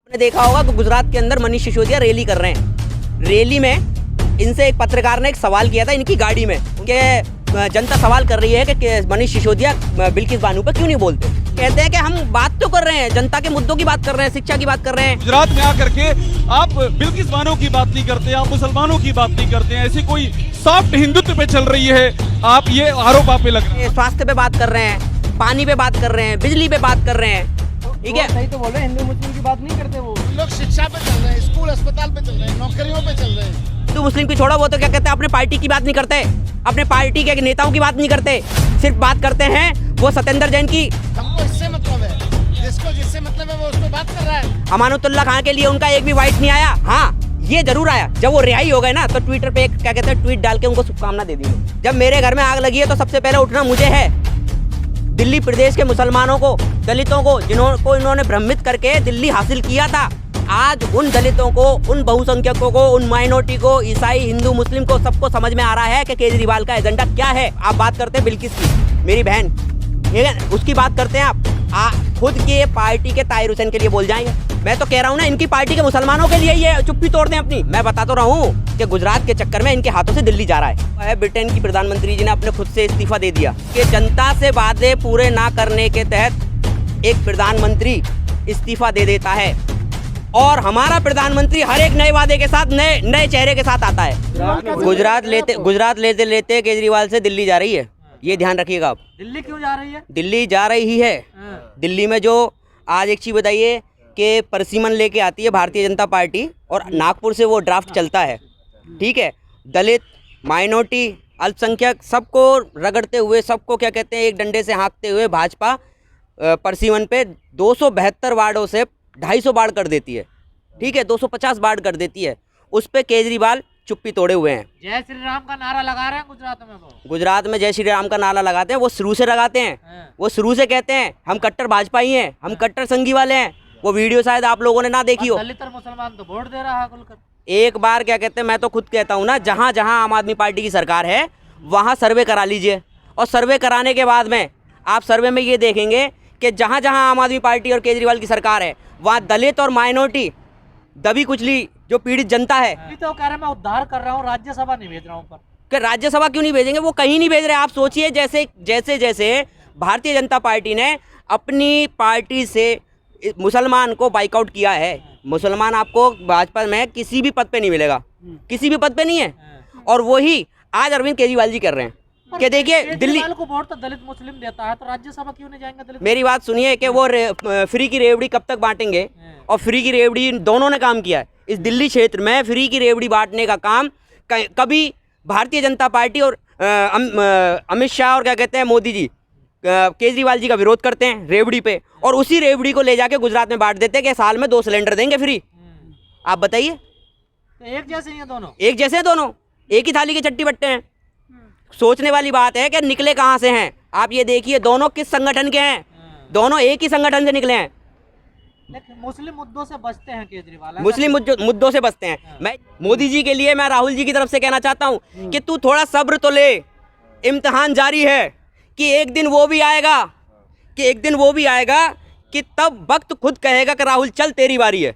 आपने देखा होगा कि गुजरात के अंदर मनीष सिसोदिया रैली कर रहे हैं। रैली में इनसे एक पत्रकार ने एक सवाल किया था इनकी गाड़ी में, उनके जनता सवाल कर रही है कि मनीष सिसोदिया बिल्किस बानो पर क्यों नहीं बोलते। कहते हैं कि हम बात तो कर रहे हैं, जनता के मुद्दों की बात कर रहे हैं, शिक्षा की बात कर रहे हैं। गुजरात में आकर के आप बिल्किस बानो की बात नहीं करते, आप मुसलमानों की बात नहीं करते हैं, ऐसी कोई सॉफ्ट हिंदुत्व पे चल रही है, आप ये आरोप आप पे लग रहे हैं। स्वास्थ्य पे बात कर रहे हैं, पानी पे बात कर रहे हैं, बिजली पे बात कर रहे हैं, ठीक है। सही तो बोल रहे हैं, हिंदू मुस्लिम की बात नहीं करते वो लोग। शिक्षा पे चल रहे हैं, स्कूल अस्पताल पे चल रहे हैं, नौकरियों पे चल रहे हैं। तो मुस्लिम की छोड़ो, वो तो क्या कहते हैं अपने पार्टी की बात नहीं करते, अपने पार्टी के नेताओं की बात नहीं करते, सिर्फ बात करते हैं वो सत्येंद्र जैन की। हमको इससे मतलब है, जिससे मतलब है वो उसको बात कर रहा है। अमानुतुल्लाह खान के लिए उनका एक भी वाइट नहीं आया। हाँ, ये जरूर आया जब वो रिहाई हो गए ना, तो ट्विटर पे एक क्या कहते हैं ट्वीट डाल के उनको शुभकामना दे दी। जब मेरे घर में आग लगी है तो सबसे पहले उठना मुझे है। दिल्ली प्रदेश के मुसलमानों को, दलितों को, जिन्होंने इन्होंने भ्रमित करके दिल्ली हासिल किया था, आज उन दलितों को, उन बहुसंख्यकों को, उन माइनॉरिटी को, ईसाई, हिंदू, मुस्लिम को, सबको समझ में आ रहा है कि केजरीवाल का एजेंडा क्या है। आप बात करते हैं बिल्किस की, मेरी बहन, ठीक है, उसकी बात करते हैं आप खुद के पार्टी के ताहिर हुसैन के लिए बोल जाएंगे। मैं तो कह रहा हूँ ना, इनकी पार्टी के मुसलमानों के लिए ये चुप्पी तोड़ दें अपनी। मैं बता तो रहा हूँ कि गुजरात के चक्कर में इनके हाथों से दिल्ली जा रहा है। ब्रिटेन की प्रधानमंत्री जी ने अपने खुद से इस्तीफा दे दिया कि जनता से वादे पूरे ना करने के तहत एक प्रधानमंत्री इस्तीफा दे देता है, और हमारा प्रधानमंत्री हर एक नए वादे के साथ, नए चेहरे के साथ आता है। गुजरात लेते केजरीवाल से दिल्ली जा रही है, ये ध्यान रखिएगा आप। दिल्ली क्यों जा रही है? दिल्ली जा रही है। दिल्ली में जो आज एक चीज़ बताइए कि परसिमन लेके आती है भारतीय जनता पार्टी, और नागपुर से वो ड्राफ्ट चलता है, ठीक है। दलित, माइनॉरिटी, अल्पसंख्यक सबको रगड़ते हुए, सबको क्या कहते हैं एक डंडे से हाँकते हुए भाजपा परसिमन पे 272 वार्डों से 250 बाढ़ कर देती है, ठीक है, 250 बाढ़ कर देती है। उस पे केजरीवाल चुप्पी तोड़े हुए हैं। जय श्री राम का नारा लगा रहे हैं गुजरात में। वो गुजरात में जय श्री राम का नारा लगाते हैं, वो शुरू से लगाते हैं, वो शुरू से कहते हैं हम कट्टर भाजपाई हैं, हम कट्टर संघी वाले हैं। वो वीडियो शायद आप लोगों ने ना देखी हो। दलित और मुसलमान तो वोट दे रहा है खुलकर। एक बार क्या कहते हैं, मैं तो खुद कहता हूँ ना, जहाँ जहाँ आम आदमी पार्टी की सरकार है वहाँ सर्वे करा लीजिए, और सर्वे कराने के बाद में आप सर्वे में ये देखेंगे कि जहाँ जहाँ आम आदमी पार्टी और केजरीवाल की सरकार है, वहाँ दलित और माइनॉरिटी, दबी कुचली जो पीड़ित जनता है। तो कह रहे मैं उद्धार कर रहा हूँ, राज्यसभा नहीं भेज रहा हूँ पर। कि राज्यसभा क्यों नहीं भेजेंगे? वो कहीं नहीं भेज रहे। आप सोचिए, जैसे भारतीय जनता पार्टी ने अपनी पार्टी से मुसलमान को बाइकआउट किया है। मुसलमान आपको भाजपा में किसी भी पद पे नहीं मिलेगा, किसी भी पद पे नहीं है, और वही आज अरविंद केजरीवाल जी कर रहे हैं कि देखिए दिल्ली को वोट तो दलित मुस्लिम देता है, तो राज्यसभा क्यों नहीं जाएंगे दलित? मेरी बात सुनिए कि वो फ्री की रेवड़ी कब तक बांटेंगे, और फ्री की रेवड़ी दोनों ने काम किया है इस दिल्ली क्षेत्र में। फ्री की रेवड़ी बांटने का काम कभी भारतीय जनता पार्टी और अमित शाह और क्या कहते हैं मोदी जी, केजरीवाल जी का विरोध करते हैं रेवड़ी पे, और उसी रेवड़ी को ले जाके गुजरात में बांट देते हैं कि साल में 2 सिलेंडर देंगे फ्री। आप बताइए, तो एक जैसे ही हैं दोनों? एक जैसे हैं दोनों, एक ही थाली के चट्टी बट्टे हैं। सोचने वाली बात है कि निकले कहाँ से हैं। आप ये देखिए दोनों किस संगठन के हैं, दोनों एक ही संगठन से निकले हैं। लेकिन मुस्लिम मुद्दों से बचते हैं केजरीवाल, मुस्लिम मुद्दों से बचते हैं। मैं मोदी जी के लिए, मैं राहुल जी की तरफ से कहना चाहता हूं कि तू थोड़ा सब्र तो ले, इम्तिहान जारी है, कि एक दिन वो भी आएगा कि तब वक्त खुद कहेगा कि राहुल चल तेरी बारी है।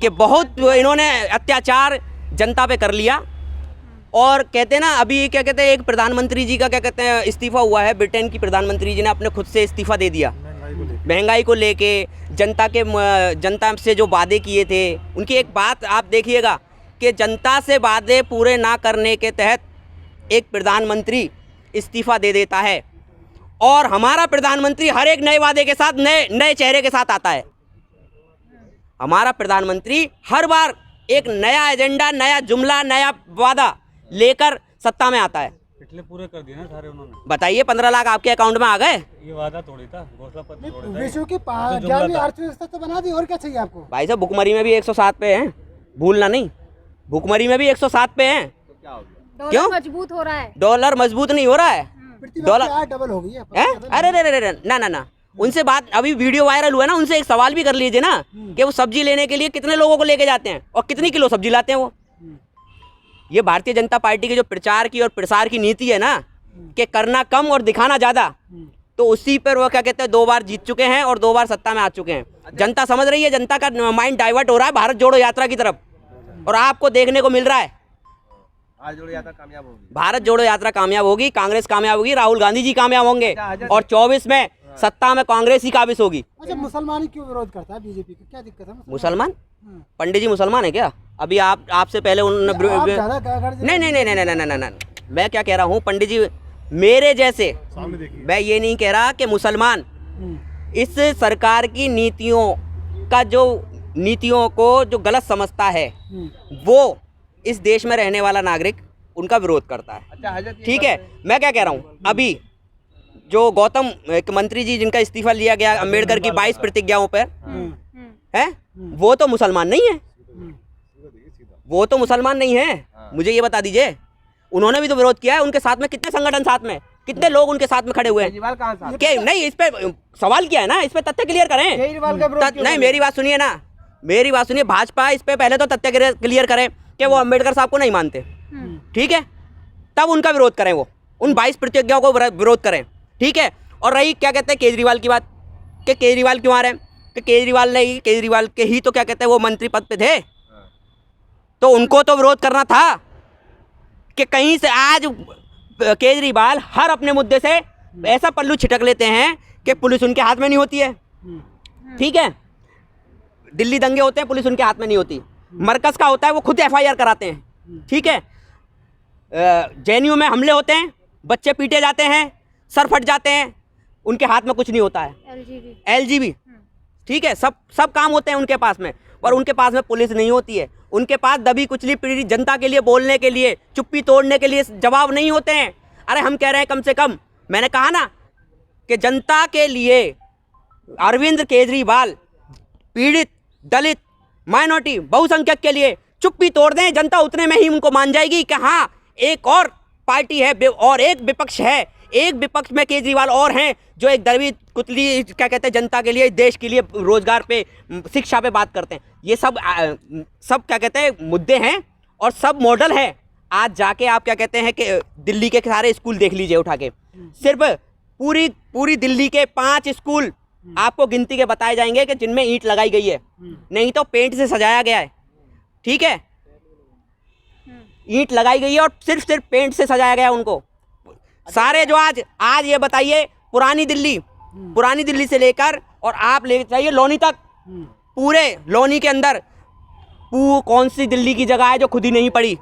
कि बहुत इन्होंने अत्याचार जनता पे कर लिया, और कहते हैं ना, अभी क्या कहते हैं एक प्रधानमंत्री जी का क्या कहते हैं इस्तीफा हुआ है, ब्रिटेन की प्रधानमंत्री जी ने अपने खुद से इस्तीफा दे दिया महंगाई को लेके। जनता से जो वादे किए थे, उनकी एक बात आप देखिएगा कि जनता से वादे पूरे ना करने के तहत एक प्रधानमंत्री इस्तीफा दे देता है, और हमारा प्रधानमंत्री हर एक नए वादे के साथ, नए चेहरे के साथ आता है। हमारा प्रधानमंत्री हर बार एक नया एजेंडा, नया जुमला, नया वादा लेकर सत्ता में आता है। पिछले पूरे कर दिए ना सारे उन्होंने। बताइए 15 लाख आपके अकाउंट में आ गए। ये वादा थोड़ी था, घोषणा पत्र थोड़ी था। विश्व की 11वीं अर्थव्यवस्था तो बना दी, और क्या चाहिए आपको? भाई साहब भुखमरी में भी 107 पे हैं, भूलना नहीं, भुखमरी में भी 107 पे हैं। क्यों मजबूत हो रहा है? डॉलर मजबूत नहीं हो रहा है, डॉलर डबल हो गई है। अरे ना, उनसे बात, अभी वीडियो वायरल हुआ है ना, उनसे एक सवाल भी कर लीजिए ना कि वो सब्जी लेने के लिए कितने लोगों को लेके जाते हैं और कितनी किलो सब्जी लाते हैं वो। ये भारतीय जनता पार्टी की जो प्रचार की और प्रसार की नीति है ना, कि करना कम और दिखाना ज़्यादा, तो उसी पर वो क्या कहते हैं 2 बार जीत चुके हैं और 2 बार सत्ता में आ चुके हैं। जनता समझ रही है, जनता का माइंड डाइवर्ट हो रहा है भारत जोड़ो यात्रा की तरफ, और आपको देखने को मिल रहा है भारत जोड़ो यात्रा कामयाब होगी। भारत जोड़ो यात्रा कामयाब होगी, कांग्रेस कामयाब होगी, राहुल गांधी जी कामयाब होंगे, और 24 में सत्ता में कांग्रेस ही काबिज होगी। अच्छा, मुसलमान क्यों विरोध करता है बीजेपी का, क्या दिक्कत है? मुसलमान पंडित जी मुसलमान है क्या? अभी आपसे पहले उन्होंने नहीं, मैं क्या कह रहा हूँ पंडित जी, मेरे जैसे, मैं ये नहीं कह रहा कि मुसलमान इस सरकार की नीतियों को जो गलत समझता है वो इस देश में रहने वाला नागरिक उनका विरोध करता है। ठीक है, मैं क्या कह रहा हूँ, अभी जो गौतम एक मंत्री जी जिनका इस्तीफा लिया गया अम्बेडकर की 22 प्रतिज्ञाओं पर है, वो तो मुसलमान नहीं है, वो तो मुसलमान नहीं है। मुझे ये बता दीजिए, उन्होंने भी तो विरोध किया है, उनके साथ में कितने संगठन साथ में, कितने लोग उनके साथ में खड़े हुए हैं? क्या नहीं, इस पे सवाल किया है ना, इस पे तथ्य क्लियर करें। नहीं, मेरी बात सुनिए ना, मेरी बात सुनिए, भाजपा इस पे पहले तो तथ्य क्लियर करें कि वो अम्बेडकर साहब को नहीं मानते, ठीक है, तब उनका विरोध करें, वो उन 22 प्रतिज्ञाओं को विरोध करें, ठीक है। और रही क्या कहते हैं केजरीवाल की बात, कि केजरीवाल क्यों आ रहे हैं, कि केजरीवाल के ही तो क्या कहते हैं वो मंत्री पद पे थे, तो उनको तो विरोध करना था कि कहीं से आज केजरीवाल हर अपने मुद्दे से ऐसा पल्लू छिटक लेते हैं कि पुलिस उनके हाथ में नहीं होती है, ठीक है। दिल्ली दंगे होते हैं, पुलिस उनके हाथ में नहीं होती। मरकज का होता है, वो खुद FIR कराते हैं, ठीक है। JNU में हमले होते हैं, बच्चे पीटे जाते हैं, सर फट जाते हैं, उनके हाथ में कुछ नहीं होता है। LGB ठीक है, सब काम होते हैं उनके पास में, पर उनके पास में पुलिस नहीं होती है। उनके पास दबी कुचली पीड़ित जनता के लिए बोलने के लिए, चुप्पी तोड़ने के लिए जवाब नहीं होते हैं। अरे हम कह रहे हैं कम से कम, मैंने कहा ना कि जनता के लिए अरविंद केजरीवाल पीड़ित, दलित, माइनॉरिटी, बहुसंख्यक के लिए चुप्पी तोड़ दें, जनता उतने में ही उनको मान जाएगी कि हाँ एक और पार्टी है और एक विपक्ष है, एक विपक्ष में केजरीवाल और हैं जो एक दबी कुचली क्या कहते हैं जनता के लिए, देश के लिए, रोजगार पे, शिक्षा पे बात करते हैं। ये सब क्या कहते हैं मुद्दे हैं और सब मॉडल हैं। आज जाके आप क्या कहते हैं कि दिल्ली के सारे स्कूल देख लीजिए उठा के, सिर्फ पूरी दिल्ली के 5 स्कूल आपको गिनती के बताए जाएंगे कि जिनमें ईंट लगाई गई है, नहीं तो पेंट से सजाया गया है, ठीक है। ईंट लगाई गई है और सिर्फ पेंट से सजाया गया है उनको सारे। जो आज ये बताइए, पुरानी दिल्ली से लेकर और आप ले जाइए लोनी तक, पूरे लोनी के अंदर कौन सी दिल्ली की जगह है जो खुद ही नहीं पड़ी?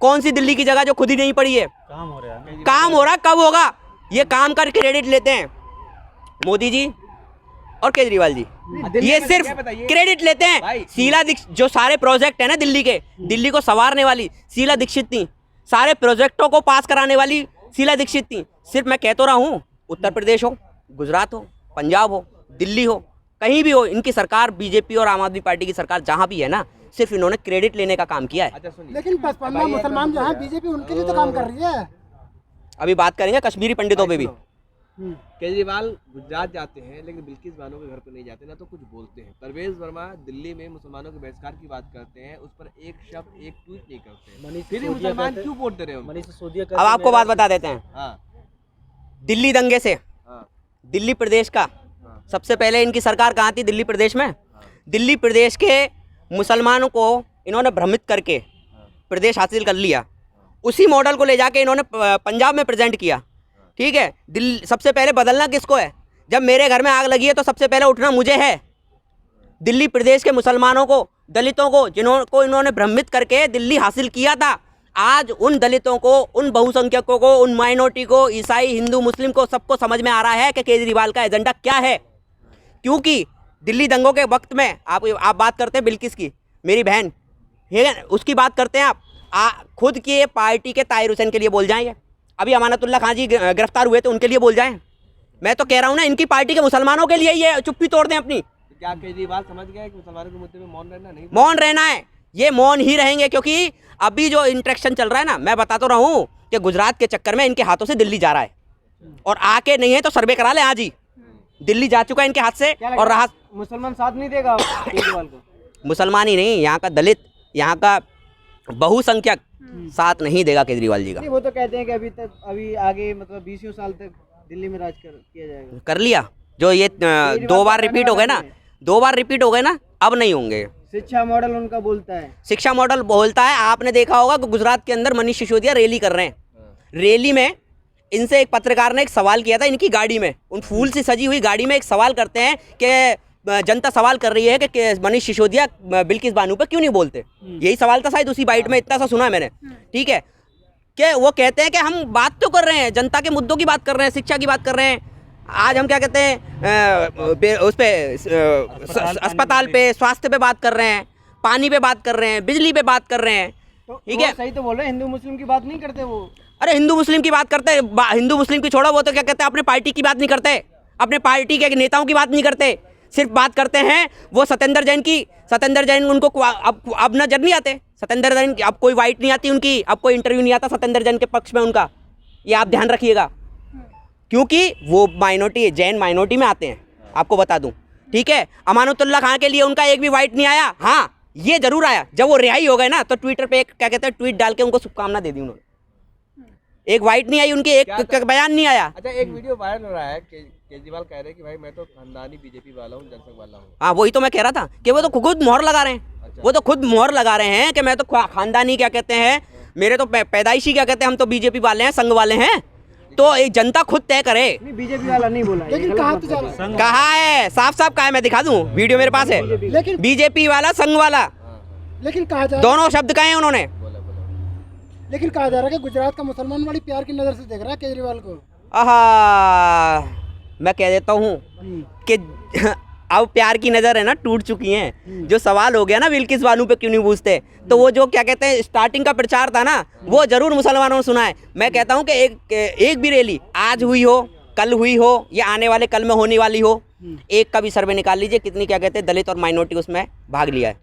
कौन सी दिल्ली की जगह जो खुद ही नहीं पड़ी है? काम हो रहा है, कब होगा? ये काम का क्रेडिट लेते हैं मोदी जी और केजरीवाल जी, ये सिर्फ क्रेडिट लेते हैं। शीला दीक्षित, जो सारे प्रोजेक्ट है ना दिल्ली को संवारने वाली शीला दीक्षित थी, सारे प्रोजेक्टों को पास कराने वाली शीला दीक्षित थी। सिर्फ मैं कह तो रहा हूँ, उत्तर प्रदेश हो, गुजरात हो, पंजाब हो, दिल्ली हो, कहीं भी हो, इनकी सरकार, बीजेपी और आम आदमी पार्टी की सरकार जहाँ भी है ना, सिर्फ इन्होंने क्रेडिट लेने का काम किया है। लेकिन 55 मुसलमान जो है बीजेपी उनके लिए तो काम कर रही है। अभी बात करेंगे कश्मीरी पंडितों पे भी। केजरीवाल गुजरात जाते हैं लेकिन बिल्किस बानो के घर पे नहीं जाते, ना तो कुछ बोलते हैं। परवेज वर्मा दिल्ली में मुसलमानों के बहिष्कार की बात करते हैं, उस पर एक शब्द, एक ट्वीट नहीं करते हैं। फिर मुसलमान क्यों वोट दे रहे हैं? अब आपको बात बता देते हैं। दिल्ली दंगे से दिल्ली प्रदेश का सबसे पहले इनकी सरकार कहाँ थी? दिल्ली प्रदेश में। दिल्ली प्रदेश के मुसलमानों को इन्होंने भ्रमित करके प्रदेश हासिल कर लिया। उसी मॉडल को ले जाके इन्होंने पंजाब में प्रेजेंट किया, ठीक है। दिल्ली सबसे पहले बदलना किसको है? जब मेरे घर में आग लगी है तो सबसे पहले उठना मुझे है। दिल्ली प्रदेश के मुसलमानों को, दलितों को, जिनको इन्होंने भ्रमित करके दिल्ली हासिल किया था, आज उन दलितों को, उन बहुसंख्यकों को, उन माइनॉरिटी को, ईसाई, हिंदू, मुस्लिम को, सबको समझ में आ रहा है कि केजरीवाल का एजेंडा क्या है। क्योंकि दिल्ली दंगों के वक्त में आप बात करते हैं बिल्किस की, मेरी बहन, ठीक है, उसकी बात करते हैं आप खुद की पार्टी के ताहिर हुसैन के लिए बोल जाएंगे। अभी अमानतुल्लाह खान जी गिरफ्तार हुए थे, उनके लिए बोल जाएं। मैं तो कह रहा हूँ ना, इनकी पार्टी के मुसलमानों के लिए ये चुप्पी तोड़ दें अपनी। क्या केजरीवाल समझ गया कि मुसलमानों के मुद्दे में मौन रहना नहीं? मौन रहना है, ये मौन ही रहेंगे। क्योंकि अभी जो इंटरेक्शन चल रहा है ना, मैं बता तो रहा हूँ कि गुजरात के चक्कर में इनके हाथों से दिल्ली जा रहा है, और आके नहीं है तो सर्वे करा ले आज ही। दिल्ली जा चुका है इनके हाथ से, और रहा मुसलमान साथ नहीं देगा केजरीवाल को। मुसलमान ही नहीं, यहाँ का दलित, यहाँ का बहुसंख्यक साथ नहीं देगा केजरीवाल जी का। वो तो कहते हैं कि अभी आगे मतलब 20 साल तक दिल्ली में राज किया जाएगा। कर लिया जो ये 2 बार रिपीट हो गए ना, 2 बार रिपीट हो गए ना, अब नहीं होंगे। शिक्षा मॉडल उनका बोलता है, शिक्षा मॉडल बोलता है। आपने देखा होगा कि गुजरात के अंदर मनीष सिसोदिया रैली कर रहे हैं। रैली में इनसे एक पत्रकार ने एक सवाल किया था, इनकी गाड़ी में, उन फूल से सजी हुई गाड़ी में एक सवाल करते हैं कि जनता सवाल कर रही है कि मनीष सिसोदिया बिल्किस बानो पे क्यों नहीं बोलते। यही सवाल था शायद उसी बाइट में, इतना सा सुना है मैंने, ठीक है। कि वो कहते हैं कि हम बात तो कर रहे हैं, जनता के मुद्दों की बात कर रहे हैं, शिक्षा की बात कर रहे हैं। आज हम क्या कहते हैं उस पे अस्पताल पे, स्वास्थ्य पे बात कर रहे हैं, पानी पे बात कर रहे हैं, बिजली पे बात कर रहे हैं, ठीक है। सही तो बोल रहे हैं, हिंदू मुस्लिम की बात नहीं करते वो। अरे हिंदू मुस्लिम की बात करते हैं, हिंदू मुस्लिम की छोड़ो, वो तो क्या कहते हैं अपने पार्टी की बात नहीं करते, अपने पार्टी के नेताओं की बात नहीं करते, सिर्फ बात करते हैं वो सत्येंद्र जैन की। सत्येंद्र जैन उनको अब नजर नहीं आते, सत्येंद्र जैन अब कोई वाइट नहीं आती उनकी, अब कोई इंटरव्यू नहीं आता सत्येंद्र जैन के पक्ष में उनका, ये आप ध्यान रखिएगा, क्योंकि वो माइनॉरिटी, जैन माइनॉरिटी में आते हैं, आपको बता दूं, ठीक है। अमानुतुल्लाह खान के लिए उनका एक भी वाइट नहीं आया। हाँ, ये जरूर आया, जब वो रिहाई हो गए ना तो ट्विटर पे एक क्या कहते हैं ट्वीट डाल के उनको शुभकामना दे दी उन्होंने। एक वाइट नहीं आई उनकी, एक बयान नहीं आया। अच्छा, एक वीडियो वायरल हो रहा है, केजरीवाल कह रहे हैं कि भाई मैं तो खानदानी बीजेपी वाला हूँ, जनसंघ वाला हूँ। हाँ, वही तो मैं कह रहा था कि वो तो खुद मोहर लगा रहे हैं। अच्छा। वो तो खुद मोहर लगा रहे हैं कि मैं तो खानदानी क्या कहते हैं, मेरे तो पैदाइशी क्या कहते हैं, हम तो बीजेपी वाले हैं, संघ वाले हैं। तो एक जनता खुद तय करे। बीजेपी वाला नहीं बोला, लेकिन कहा तो जा रहा है। कहा है, साफ साफ कहा है, मैं दिखा दूं, वीडियो मेरे पास है। लेकिन बीजेपी वाला, संघ वाला, लेकिन कहा जा रहा दोनों शब्द कहे हैं उन्होंने। लेकिन कहा जा रहा है कि गुजरात का मुसलमान बड़ी प्यार की नजर से देख रहा है केजरीवाल को। आहा, मैं कह देता हूँ कि अब प्यार की नज़र है ना टूट चुकी हैं। जो सवाल हो गया ना बिल्किस बानो पे क्यों नहीं पूछते, तो वो जो क्या कहते हैं स्टार्टिंग का प्रचार था ना, वो जरूर मुसलमानों ने सुना है। मैं कहता हूँ कि एक भी रैली आज हुई हो, कल हुई हो, या आने वाले कल में होने वाली हो, एक का भी सर्वे निकाल लीजिए कितनी क्या कहते हैं दलित और माइनॉरिटी उसमें भाग लिया है।